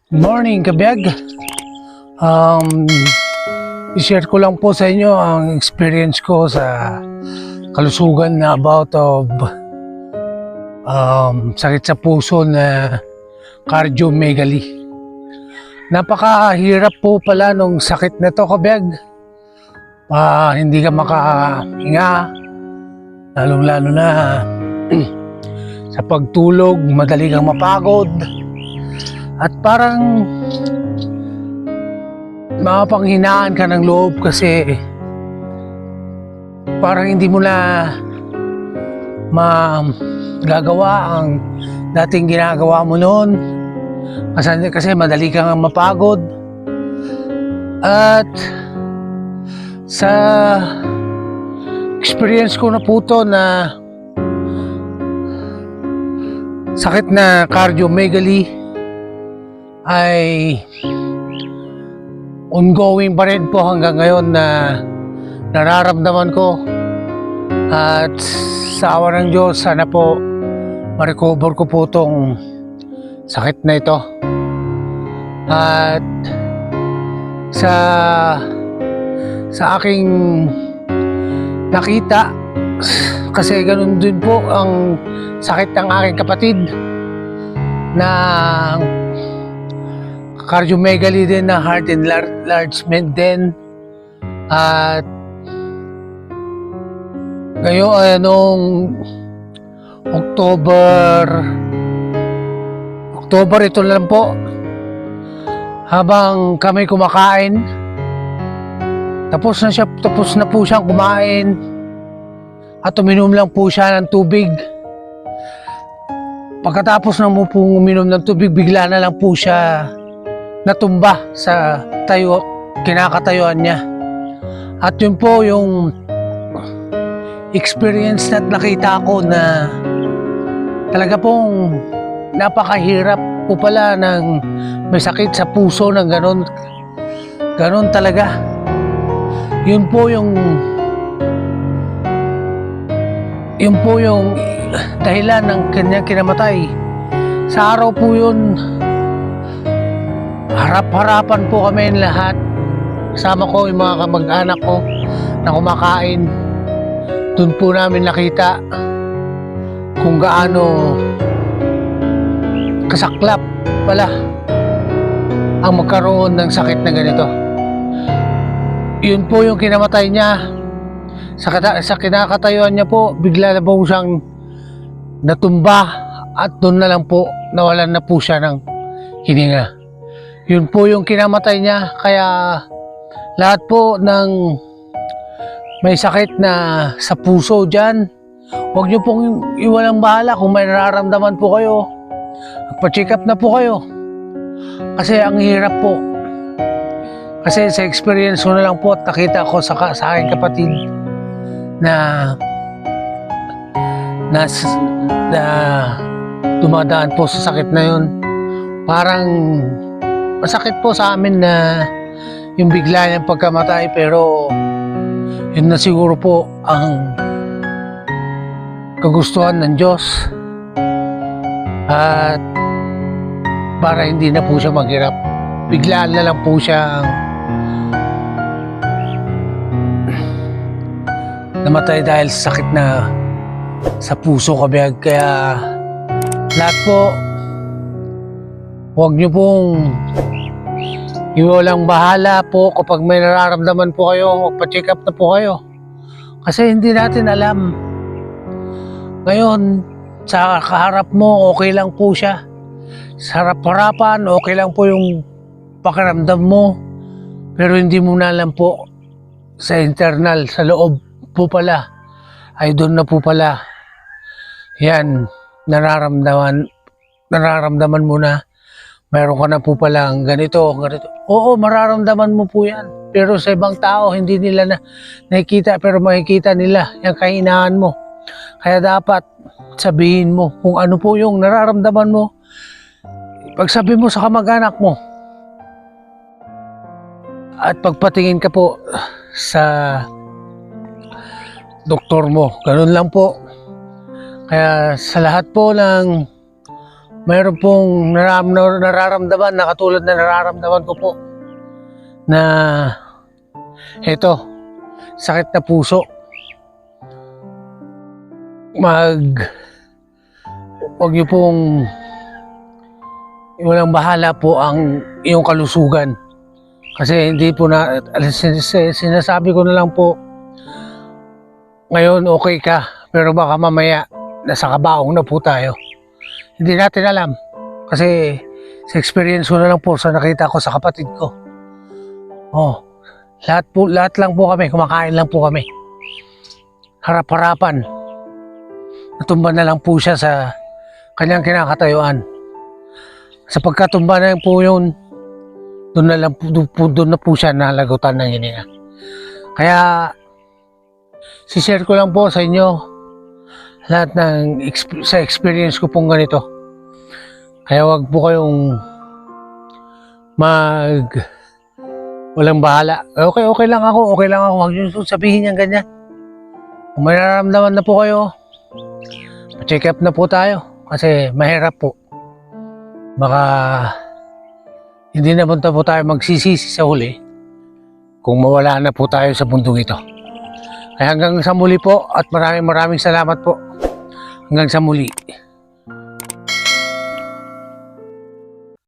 Morning, kabiyag. Um, I-share ko lang po sa inyo ang experience ko sa kalusugan na about of sakit sa puso na cardiomegaly. Napakahirap po pala nung sakit na to, kabiyag. Hindi ka makahinga, lalong-lalo na sa pagtulog, madali kang mapagod. At parang mapanghinaan ka ng loob kasi parang hindi mo na magagawa ang dating ginagawa mo noon kasi madali kang mapagod. At sa experience ko na po to na sakit na cardiomegaly ay ongoing pa rin po hanggang ngayon na nararamdaman ko. At sa awa ng Diyos, sana po ma-recover ko po itong sakit na ito. At sa aking nakita, kasi ganun din po ang sakit ng aking kapatid na cardiomegaly din, na heart enlargement din. At ngayon noong October ito lang po, habang kami kumakain, tapos na po siyang kumain at uminom lang po siya ng tubig. Pagkatapos na po uminom ng tubig, bigla na lang po siya natumba sa kinakatayuan niya. At yun po yung experience na nakita ko na talaga pong napakahirap po pala ng may sakit sa puso ng ganon talaga. Yun po yung dahilan ng kanyang kinamatay. Sa araw po yun, harap-harapan po kami lahat. Kasama ko yung mga kamag-anak ko na kumakain. Doon po namin nakita kung gaano kasaklap pala ang magkaroon ng sakit na ganito. Yun po yung kinamatay niya. Sa kinakatayuan niya po, bigla na po siyang natumba at doon na lang po nawalan na po siya ng hininga. Yun po yung kinamatay niya. Kaya lahat po ng may sakit na sa puso dyan, huwag niyo pong iwalang bahala. Kung may nararamdaman po kayo, pa-check up na po kayo. Kasi ang hirap po. Kasi sa experience ko na lang po at nakita ko sa aking kapatid na dumadaan po sa sakit na yun. Parang masakit po sa amin na yung bigla niyang pagkamatay, pero yun na siguro po ang kagustuhan ng Diyos. At para hindi na po siya maghirap, biglaan na lang po siya namatay dahil sa sakit na sa puso, kabiyag. Kaya lahat po, huwag niyo pong iwalang bahala po. Kapag may nararamdaman po kayo, magpa-check up na po kayo. Kasi hindi natin alam. Ngayon, sa kaharap mo, okay lang po siya. Sa harap-harapan, okay lang po yung pakiramdam mo. Pero hindi mo na alam po sa internal, sa loob po pala, ay doon na po pala yan, nararamdaman mo na mayroon ka na po palang ganito. Oo, mararamdaman mo po yan. Pero sa ibang tao, hindi nila nakikita, pero makikita nila yung kahinaan mo. Kaya dapat sabihin mo kung ano po yung nararamdaman mo. Pagsabi mo sa kamag-anak mo. At pagpatingin ka po sa doktor mo. Ganun lang po. Kaya sa lahat po ng mayroon pong nararamdaman na katulad na nararamdaman ko po na eto, sakit na puso. Huwag niyo pong walang bahala po ang iyong kalusugan. Kasi hindi po na, sinasabi ko na lang po, ngayon okay ka, pero baka mamaya nasa kabaong na po tayo. Hindi natin alam. Kasi sa experience ko na lang po sa nakita ko sa kapatid ko. Oh, lahat lang po kami, kumakain lang po kami. Harap-harapan. Natumba na lang po siya sa kanyang kinakatayuan. Sa pagkatumba na po yun, doon na po siya nalagutan ng hininga. Kaya, share ko lang po sa inyo lahat ng sa experience ko pong ganito. Kaya wag po kayong walang bahala. Okay lang ako, Huwag niyo sabihin yung ganyan. Kung may nararamdaman na po kayo, check up na po tayo. Kasi mahirap po. Baka hindi na po tayo magsisisi sa huli kung mawala na po tayo sa mundong ito. Kaya hanggang sa muli po at maraming salamat po. Hanggang sa muli.